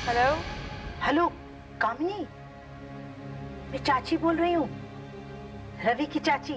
Hello hello कामिनी, मैं चाची बोल रही हूँ, रवि की चाची।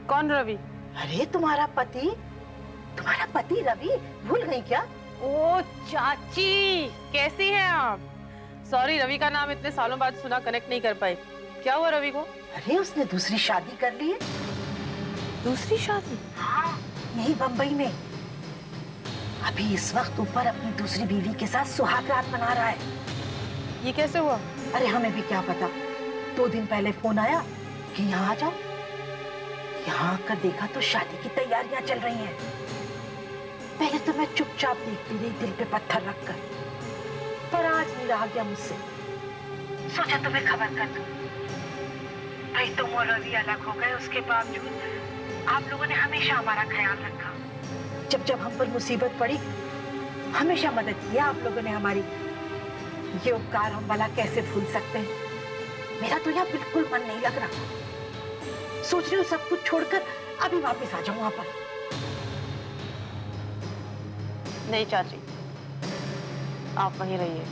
कौन रवि? अरे तुम्हारा पति रवि, भूल गई क्या? ओ चाची, कैसी हैं आप? सॉरी, रवि का नाम इतने सालों बाद सुना, कनेक्ट नहीं कर पाई। क्या हुआ रवि को? अरे उसने दूसरी शादी कर ली है। दूसरी शादी? हाँ, यही बम्बई में। अभी इस वक्त ऊपर अपनी दूसरी बीवी के साथ सुहाग रात मना रहा है। ये कैसे हुआ? अरे हमें भी क्या पता, 2 दिन पहले फोन आया कि यहाँ आ जाओ। यहाँ आकर देखा तो शादी की तैयारियां चल रही हैं। पहले तो मैं चुपचाप देखती रही, दिल पे पत्थर रखकर, पर आज नहीं रहा गया मुझसे। सोचा तुम्हें खबर कर दूं। भाई तुम और रवि अलग हो गए, उसके बावजूद आप लोगों ने हमेशा हमारा ख्याल रखा। जब जब हम पर मुसीबत पड़ी, हमेशा मदद किया आप लोगों ने हमारी। ये उपकार हम भला कैसे भूल सकते हैं। मेरा तो यहाँ बिल्कुल मन नहीं लग रहा। सोच रही हूँ सब कुछ छोड़कर अभी वापस आ जाऊं वहां पर। नहीं चाची, आप वहीं रहिए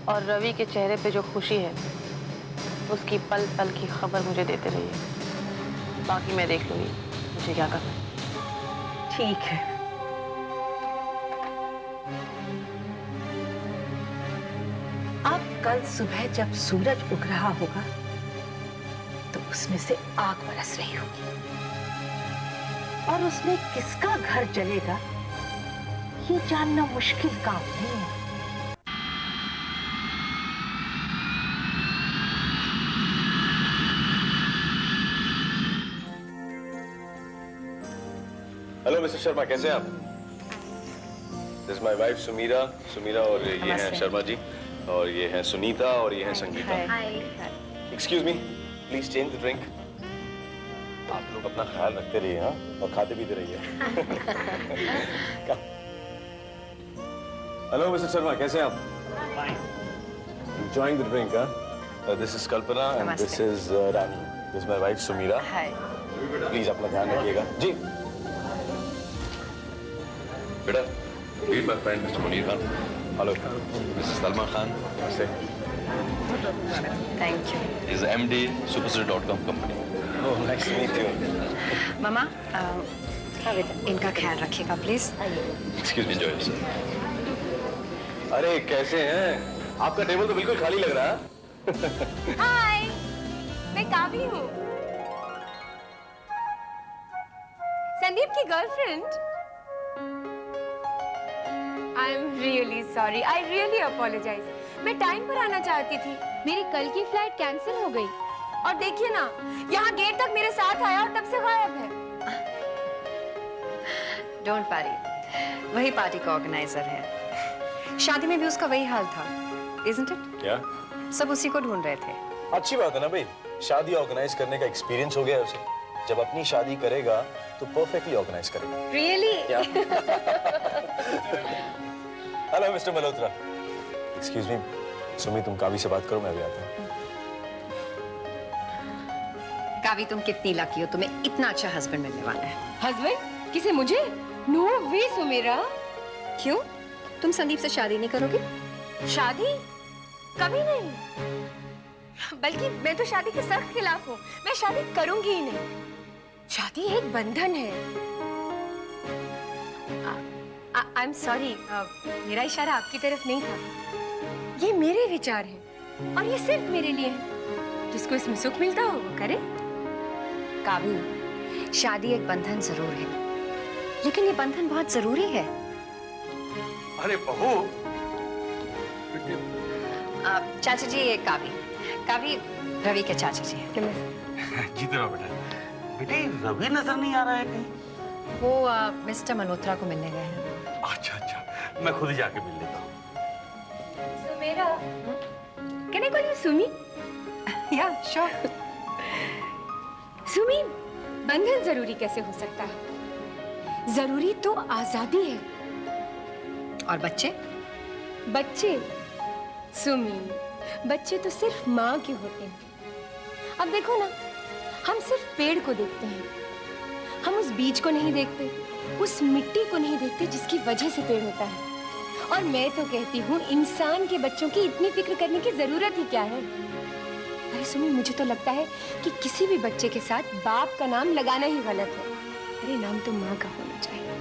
और रवि के चेहरे पे जो खुशी है उसकी पल पल की खबर मुझे देते रहिए। बाकी मैं देख लूंगी मुझे क्या करना है। ठीक है। अब कल सुबह जब सूरज उग रहा होगा तो उसमें से आग बरस रही होगी, और उसमें किसका घर जलेगा ये जानना मुश्किल काम नहीं है। हेलो मिस्टर शर्मा, कैसे हैं आप? This is my wife Sumira. और ये हैं शर्मा जी, और ये हैं सुनीता, और ये हैं Sangeeta. Excuse me, please change the drink. आप लोग अपना ख्याल रखते रहिए, हाँ, और खाते पीते रहिए। हेलो मिस्टर शर्मा, कैसे हैं आप? एंजॉयिंग द ड्रिंक, हाँ? This is Kalpana and this is Rani. This is my wife Sumira. Please अपना ध्यान रखिएगा जी। बेटा, meet my friend Mr. Munir Khan. Hello, Mrs. Salman Khan. Namaste. Thank you. He's MD Superstar.com company. Oh, nice to meet you. मामा, इनका ख्याल रखिएगा please. Excuse me, enjoy yourself. अरे कैसे हैं? आपका टेबल तो बिल्कुल खाली लग रहा है। हाय, मैं कावी हूँ, संदीप की girlfriend. I am really sorry, I really apologise. मैं टाइम पर आना चाहती थी, मेरी कल की फ्लाइट कैंसिल हो गई, और देखिए ना, यहाँ गेट तक मेरे साथ आया और तब से गायब है। डोंट वरी, वही पार्टी का ऑर्गेनाइजर है। शादी में भी उसका वही हाल था, isn't it? क्या? सब उसी को ढूंढ रहे थे। अच्छी बात है ना भाई, शादी ऑर्गेनाइज करने का एक्सपीरियंस हो गया है उसे। जब अपनी शादी करेगा तो परफेक्टली ऑर्गेनाइज करेगा। Really? Hello mister Malhotra. Excuse me, Sumi, तुम कावी से बात करो, मैं भी आता हूँ। कावी, तुम कितनी लकी हो, तुम्हें इतना अच्छा हस्बैंड मिलने वाला है। हस्बैंड? किसे, मुझे? नो वे सुमेरा। क्यों? तुम संदीप से शादी नहीं करोगे? शादी? कभी नहीं, बल्कि मैं तो शादी के सख्त खिलाफ हूँ। मैं शादी करूंगी ही नहीं। शादी एक बंधन है। आई एम सॉरी, मेरा इशारा आपकी तरफ नहीं था। ये मेरे विचार हैं और ये सिर्फ मेरे लिए है। जिसको इसमें सुख मिलता हो वो करे। कावी, शादी एक बंधन जरूर है, लेकिन ये बंधन बहुत जरूरी है। अरे बहू, चाचा जी, ये कावी रवि के चाचा जी हैं। जीते रहो बेटा। बेटे, रवि नजर नहीं आ रहा है कहीं। वो मिस्टर मल्होत्रा को मिलने गए हैं। अच्छा अच्छा, मैं खुद ही जाके मिल लेता हूँ। Sumera, can I call you Sumi? Yeah sure. Sumi, बंधन जरूरी कैसे हो सकता है? जरूरी तो आजादी है। और बच्चे? बच्चे? सुमी, बच्चे तो सिर्फ माँ के होते हैं। अब देखो ना, हम सिर्फ पेड़ को देखते हैं, हम उस बीज को नहीं देखते, उस मिट्टी को नहीं देखते जिसकी वजह से पेड़ होता है। और मैं तो कहती हूँ इंसान के बच्चों की इतनी फिक्र करने की जरूरत ही क्या है। अरे सुमी, मुझे तो लगता है कि किसी भी बच्चे के साथ बाप का नाम लगाना ही गलत है। अरे नाम तो माँ का होना चाहिए,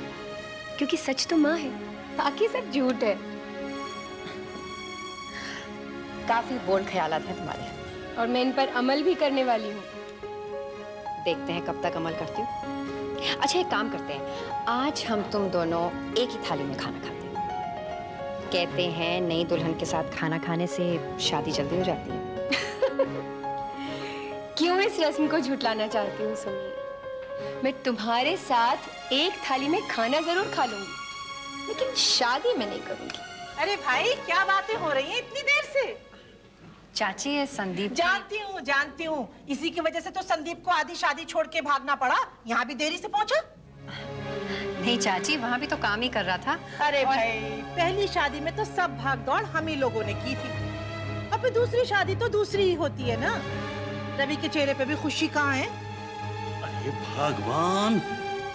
क्योंकि सच तो माँ है, बाकी सब झूठ है। काफी बोल्ड ख्यालात हैं तुम्हारे, और मैं इन पर अमल भी करने वाली हूँ। देखते हैं कब तक अमल करती हूँ। अच्छा एक काम करते हैं, आज हम तुम दोनों एक ही थाली में खाना खाते हैं। कहते हैं नई दुल्हन के साथ खाना खाने से शादी जल्दी हो जाती है। क्यों इस रस्म को झुटलाना चाहती हूँ सुमी? मैं तुम्हारे साथ एक थाली में खाना जरूर खा लूंगी, लेकिन शादी में नहीं करूंगी। अरे भाई, क्या बातें हो रही हैं इतनी देर से? चाची ये संदीप जानती हूँ। इसी की वजह से तो संदीप को आधी शादी छोड़ के भागना पड़ा। यहाँ भी देरी से पहुँचा। नहीं चाची, वहाँ भी तो काम ही कर रहा था। अरे भाई, पहली शादी में तो सब भाग दौड़ हम ही लोगों ने की थी। अब दूसरी शादी तो दूसरी ही होती है ना। रवि के चेहरे पे भी खुशी कहाँ है? अरे भगवान,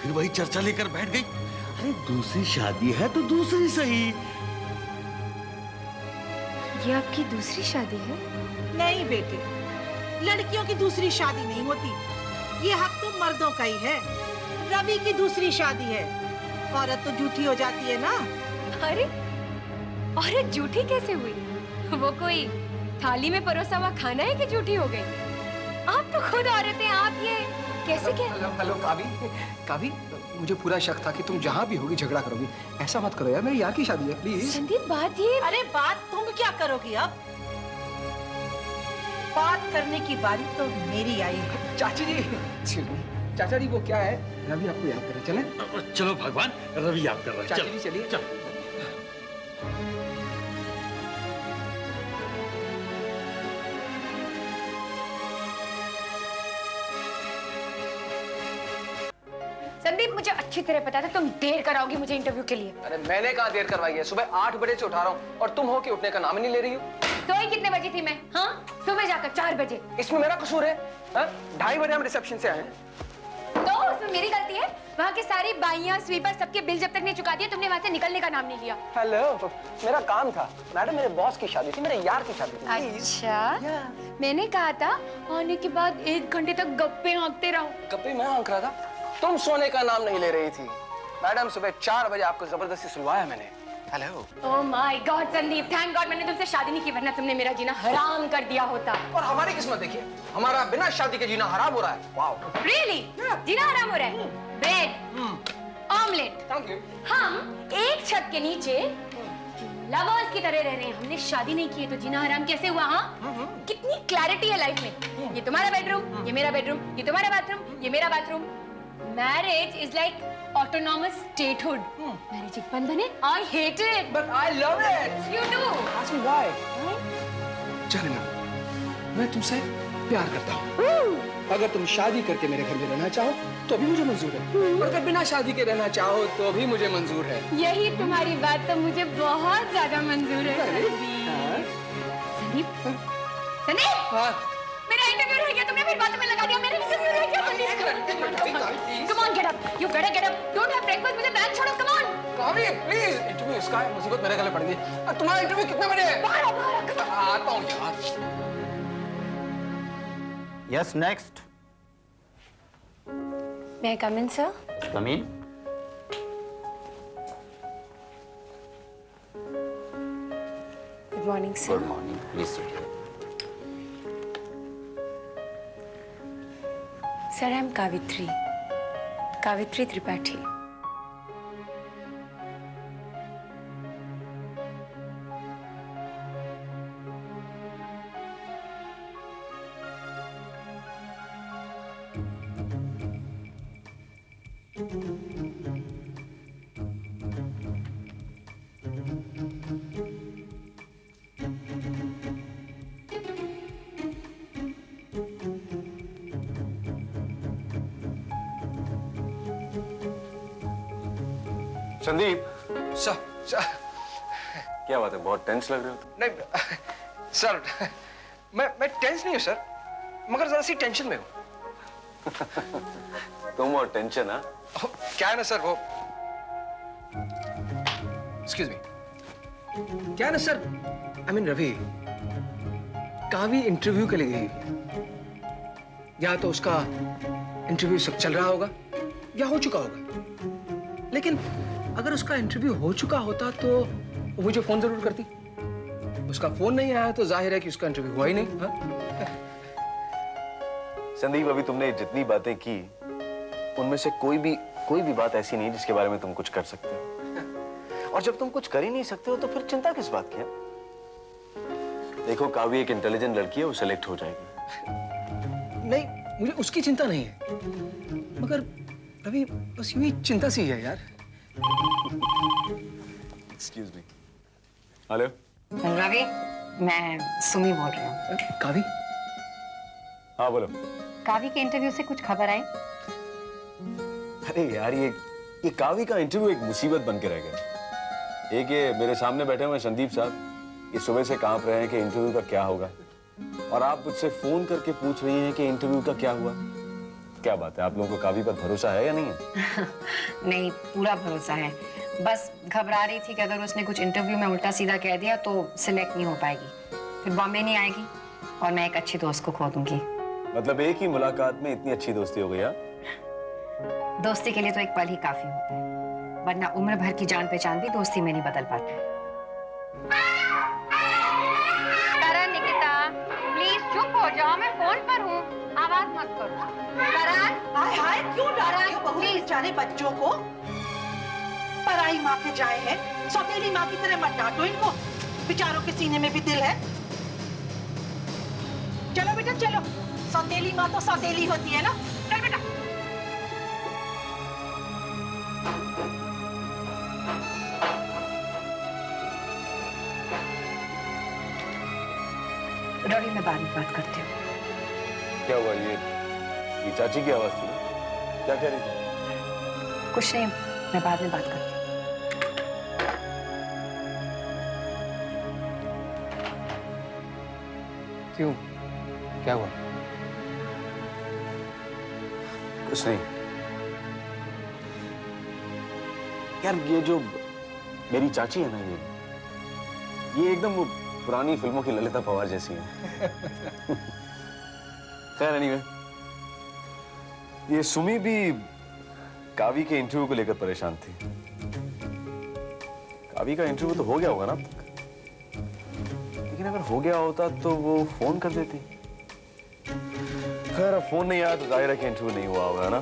फिर वही चर्चा लेकर बैठ गई। अरे दूसरी शादी है तो दूसरी सही। ये आपकी दूसरी शादी है? नहीं बेटे, लड़कियों की दूसरी शादी नहीं होती। ये हक तो मर्दों का ही है। रवि की दूसरी शादी है। औरत तो झूठी हो जाती है ना। अरे औरत झूठी कैसे हुई? वो कोई थाली में परोसा हुआ खाना है कि झूठी हो गई? आप तो खुद औरत हैं, आप ये कैसे हेलो कावी, मुझे पूरा शक था कि तुम जहाँ भी होगी झगड़ा करोगी। ऐसा मत करो यार, मेरी यार की शादी है, प्लीज। संदीप बात ये। अरे बात तुम क्या करोगी अब? बात करने की बारी तो मेरी आई है। चाची जी, चाचा जी वो क्या है, रवि आपको याद कर रहे, चलें? चलो भगवान, रवि याद कर रहा है। चाची जी चलिए। चलो। संदीप, मुझे अच्छी तरह पता था तुम देर कराओगी मुझे इंटरव्यू के लिए। अरे मैंने कहा देर करवाई है, सुबह 8 बजे से उठा रहा हूँ और तुम हो कि उठने का नाम ही नहीं ले रही हो। सोई कितने बजे थी मैं? हाँ, सुबह जाकर 4 बजे। इसमें मेरा कसूर है? 2:30 बजे हम रिसेप्शन से आए हैं। तो उसमें मेरी गलती है? वहाँ के सारी बाइयाँ, स्वीपर, सबके बिल जब तक नहीं चुका दिए, तुमने वहाँ से निकलने का नाम नहीं लिया। हेलो, मेरा काम था मैडम, मेरे बॉस की शादी थी, मेरे यार की शादी थी। अच्छा, मैंने कहा था आने के बाद 1 घंटे तक गप्पे हाँकते रहो। गप्पे मैं हाँक रहा था, तुम सोने का नाम नहीं ले रही थी। मैडम सुबह 4 बजे आपको जबरदस्ती सुलवाया मैंने। Hello. Oh my God Sandeep, thank God मैंने तुमसे शादी नहीं की, वरना तुमने मेरा जीना हराम कर दिया होता। और हमारी किस्मत देखिए, हमारा बिना शादी के जीना हराम हो रहा है। वाओ। रियली? जीना हराम हो रहा है? Bread, omelette, thank you. हम एक छत के नीचे लवर्स की तरह रह रहे हैं। हमने शादी नहीं की है तो जीना हराम कैसे हुआ? हाँ, कितनी क्लैरिटी है लाइफ में। ये तुम्हारा बेडरूम, ये मेरा बेडरूम, ये तुम्हारा बाथरूम, ये मेरा bathroom. Marriage is like autonomous statehood. Marriage एक बंधन है। I hate it. But I love it. You do. Ask me why. Jalina, मैं तुमसे प्यार करता हूँ। अगर तुम शादी करके मेरे घर में रहना चाहो तो भी मुझे मंजूर है, और अगर बिना शादी के रहना चाहो तो भी मुझे मंजूर है। यही तुम्हारी बात तो मुझे बहुत ज्यादा मंजूर है संदीप। संदीप, हाँ। मेरा इंटरव्यू रह गया, तुमने फिर बातों में लगा दिया। मेरा इंटरव्यू रह गया Sandeep. Come on, get up. You gotta get up. Don't have breakfast. मुझे बैग छोड़ो. Come on. Kavi, please. Interview इसका है, मुसीबत मेरे गले पड़ गई। तुम्हारा इंटरव्यू कितने बजे है? 12. आता हूँ यार। Yes, next. May I come in, sir? Come in. Good morning, sir. Good morning. Please sit. Sir, I'm Kavitri. Kavitri Tripathi. Sandeep, sir, क्या बात है, बहुत टेंस लग रहे हो? नहीं सर, मैं टेंस नहीं हूँ सर, मगर जरा सी टेंशन में हूँ। तुम और टेंशन? हाँ, क्या है ना सर, वो एक्सक्यूज मी, क्या ना sir, I mean Ravi, Kavi interview के लिए गई हुई है। या तो उसका इंटरव्यू सब चल रहा होगा या हो चुका होगा। लेकिन अगर उसका इंटरव्यू हो चुका होता तो वो मुझे फोन जरूर करती। उसका फोन नहीं आया तो जाहिर है कि उसका इंटरव्यू हुआ ही नहीं। हाँ? संदीप, अभी तुमने जितनी बातें की उनमें से कोई भी बात ऐसी नहीं जिसके बारे में तुम कुछ कर सकते हो। और जब तुम कुछ कर ही नहीं सकते हो तो फिर चिंता किस बात की है? देखो, काव्य एक इंटेलिजेंट लड़की है, वो सेलेक्ट हो जाएगी। नहीं, मुझे उसकी चिंता नहीं है, मगर रवि बस यूं ही चिंता सी है यार। Excuse me. हेलो रवि, मैं सुमी बोल रही हूँ। कावी? हाँ बोलो। कावी के इंटरव्यू से कुछ खबर आई? अरे यार, ये कावी का इंटरव्यू एक मुसीबत बन के रह गया। एक ये मेरे सामने बैठे हुए संदीप साहब, ये सुबह से कांप रहे हैं कि इंटरव्यू का क्या होगा, और आप मुझसे फोन करके पूछ रही हैं कि इंटरव्यू का क्या हुआ। क्या बात है, आप लोगों को कावी पर भरोसा है या नहीं है? नहीं, पूरा भरोसा है। बस घबरा रही थी कि अगर उसने कुछ इंटरव्यू में उल्टा सीधा कह दिया तो सिलेक्ट नहीं हो पाएगी, फिर बॉम्बे नहीं आएगी और मैं एक अच्छी दोस्त को खो दूंगी। मतलब एक ही मुलाकात में इतनी अच्छी दोस्ती हो गई? हाँ, दोस्ती के लिए तो एक पल ही काफी होता है, वरना उम्र भर की जान पहचान भी दोस्ती में नहीं बदल पाती। करण, निकिता, प्लीज चुप हो जाओ, मैं फोन पर हूँ, आवाज मत करो। करण, हाय हाय, क्यों डांट रही हो बहू बेचारे बच्चों को? पराई माँ के जाए हैं, सौतेली माँ की तरह मत डांटो इनको, बेचारों के सीने में भी दिल है। चलो बेटा चलो, सौतेली माँ तो सौतेली होती है ना। चल बेटा। रवि, मैं बाद में बात करती हूँ। क्या हुआ? ये चाची की आवाज थी, क्या कह रही थी? कुछ नहीं, मैं बाद में बात करती हूँ। क्यों, क्या हुआ? कुछ नहीं यार, ये जो मेरी चाची है ना, ये एकदम वो पुरानी फिल्मों की ललिता पवार जैसी है। खैर एनीवे, ये सुमी भी कावी के इंटरव्यू को लेकर परेशान थी। कावी का इंटरव्यू तो हो गया होगा ना अब तक, लेकिन अगर हो गया होता तो वो फोन कर देती। खैर, अब फोन नहीं आया तो जाहिर है कि इंटरव्यू नहीं हुआ होगा ना।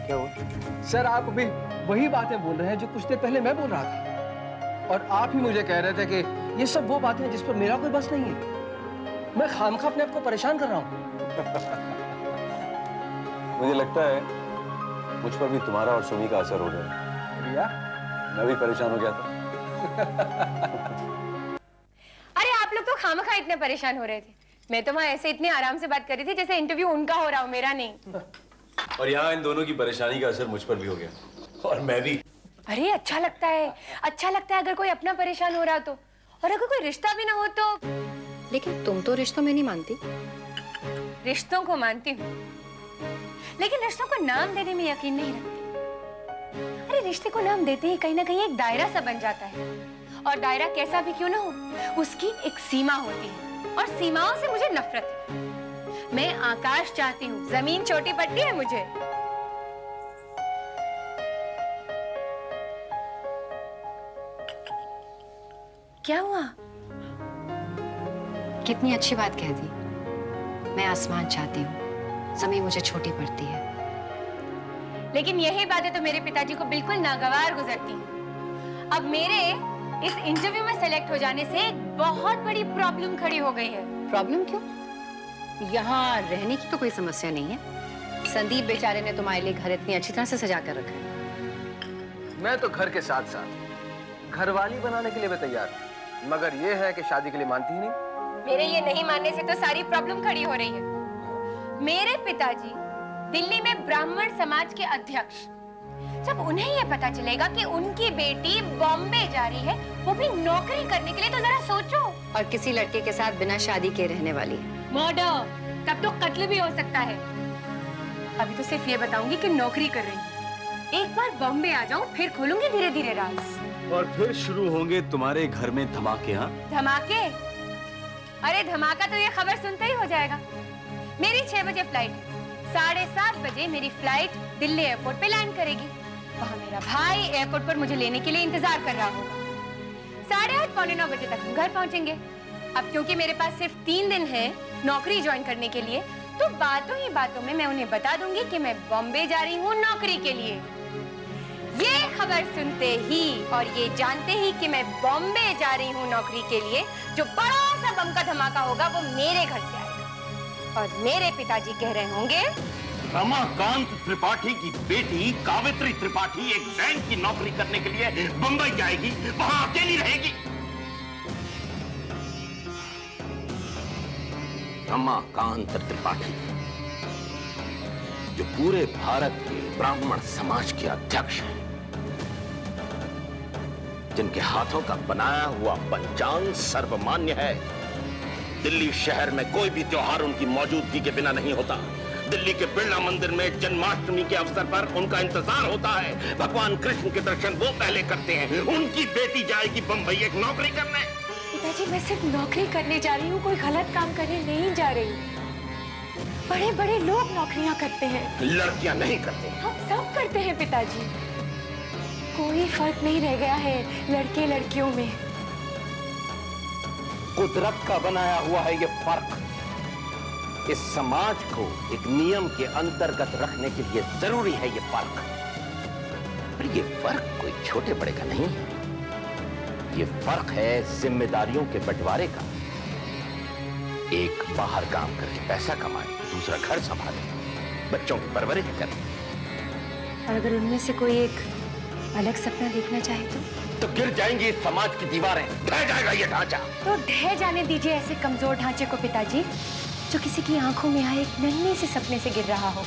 क्या हुआ? सर, आप अभी वही बातें बोल रहे हैं जो कुछ देर पहले मैं बोल रहा था, और आप ही मुझे कह रहे थे कि ये सब वो बातें हैं जिस पर मेरा कोई बस नहीं है। मैं खामखा अपने आप को परेशान कर रहा हूँ। मुझे लगता है मुझ पर भी तुम्हारा और सुमी का असर हो गया। भैया, मैं भी परेशान हो गया था। अरे आप लोग तो खामखा इतने परेशान हो रहे थे, मैं तो वहां ऐसे इतने आराम से बात कर रही थी जैसे इंटरव्यू उनका हो रहा हो, मेरा नहीं। और यहाँ इन दोनों की परेशानी का असर मुझ पर भी हो गया, और मैं भी। अरे अच्छा लगता है अगर कोई अपना परेशान हो रहा तो, और अगर कोई रिश्ता भी ना हो तो। लेकिन तुम तो रिश्तों में नहीं मानती। रिश्तों को मानती हूँ, लेकिन रिश्तों को नाम देने में यकीन नहीं रखती। अरे रिश्ते को नाम देते ही कहीं ना कहीं एक दायरा सा बन जाता है, और दायरा कैसा भी क्यों ना हो, उसकी एक सीमा होती है, और सीमाओं से मुझे नफरत है। मैं आकाश चाहती हूँ, जमीन छोटी पड़ती है मुझे। क्या हुआ? कितनी अच्छी बात कह दी। मैं आसमान चाहती हूँ, जमीन मुझे छोटी पड़ती है। लेकिन यही बातें तो मेरे पिताजी को बिल्कुल नागवार गुजरती हैं। अब मेरे इस इंटरव्यू में सेलेक्ट हो जाने से एक बहुत बड़ी प्रॉब्लम खड़ी हो गई है। प्रॉब्लम क्यों? यहाँ रहने की तो कोई समस्या नहीं है। संदीप बेचारे ने तुम्हारे लिए घर इतनी अच्छी तरह से सजा कर रखा है। मैं तो घर के साथ साथ घरवाली बनाने के लिए भी तैयार हूँ, मगर ये है कि शादी के लिए मानती ही नहीं। मेरे ये नहीं मानने से तो सारी प्रॉब्लम खड़ी हो रही है। मेरे पिताजी दिल्ली में ब्राह्मण समाज के अध्यक्ष, जब उन्हें ये पता चलेगा कि उनकी बेटी बॉम्बे जा रही है, वो भी नौकरी करने के लिए, तो जरा सोचो। और किसी लड़के के साथ बिना शादी के रहने वाली है। मर्डर, तब तो कत्ल भी हो सकता है। अभी तो सिर्फ ये बताऊंगी कि नौकरी कर रही है, एक बार बॉम्बे आ जाऊं फिर खोलूंगी धीरे धीरे राज। और फिर शुरू होंगे तुम्हारे घर में धमाके। हाँ, धमाके? अरे धमाका तो ये खबर सुनते ही हो जाएगा। मेरी 6 बजे फ्लाइट, 7:30 बजे मेरी फ्लाइट दिल्ली एयरपोर्ट पे लैंड करेगी। वहां मेरा भाई एयरपोर्ट पर मुझे लेने के लिए इंतजार कर रहा होगा। 8:30 पौने 9 बजे तक हम घर पहुंचेंगे। अब क्योंकि मेरे पास सिर्फ 3 दिन है नौकरी ज्वाइन करने के लिए, तो बातों ही बातों में मैं उन्हें बता दूंगी कि मैं बॉम्बे जा रही हूँ नौकरी के लिए। ये खबर सुनते ही और ये जानते ही कि मैं बॉम्बे जा रही हूँ नौकरी के लिए, जो बड़ा सा बम का धमाका होगा वो मेरे घर से आएगा। और मेरे पिताजी कह रहे होंगे, रमाकांत त्रिपाठी की बेटी कावेत्री त्रिपाठी एक बैंक की नौकरी करने के लिए बंबई जाएगी, वहां अकेली रहेगी। रमाकांत त्रिपाठी जो पूरे भारत के ब्राह्मण समाज के अध्यक्ष हैं, जिनके हाथों का बनाया हुआ पंचांग सर्वमान्य है। दिल्ली शहर में कोई भी त्योहार उनकी मौजूदगी के बिना नहीं होता। दिल्ली के बिरला मंदिर में जन्माष्टमी के अवसर पर उनका इंतजार होता है। भगवान कृष्ण के दर्शन वो पहले करते हैं। उनकी बेटी जाएगी बंबई एक नौकरी करने। पिताजी मैं सिर्फ नौकरी करने जा रही हूँ, कोई गलत काम करने नहीं जा रही हूँ। बड़े बड़े लोग नौकरियां करते हैं, लड़कियां नहीं करते। हम सब करते हैं पिताजी। कोई फर्क नहीं रह गया है लड़के लड़कियों में। कुदरत का बनाया हुआ है ये फर्क। इस समाज को एक नियम के अंतर्गत रखने के लिए जरूरी है ये फर्क। पर ये फर्क कोई छोटे बड़े का नहीं है। ये फर्क है जिम्मेदारियों के बंटवारे का। एक बाहर काम करके पैसा कमाए, दूसरा घर संभाले, बच्चों की परवरिश करे। और अगर उनमें से कोई एक अलग सपना देखना चाहे तो गिर जाएंगी इस समाज की दीवारें, ढह जाएगा ये ढांचा। तो ढह जाने दीजिए ऐसे कमजोर ढांचे को पिताजी, जो किसी की आंखों में आए एक नन्हे से सपने से गिर रहा हो।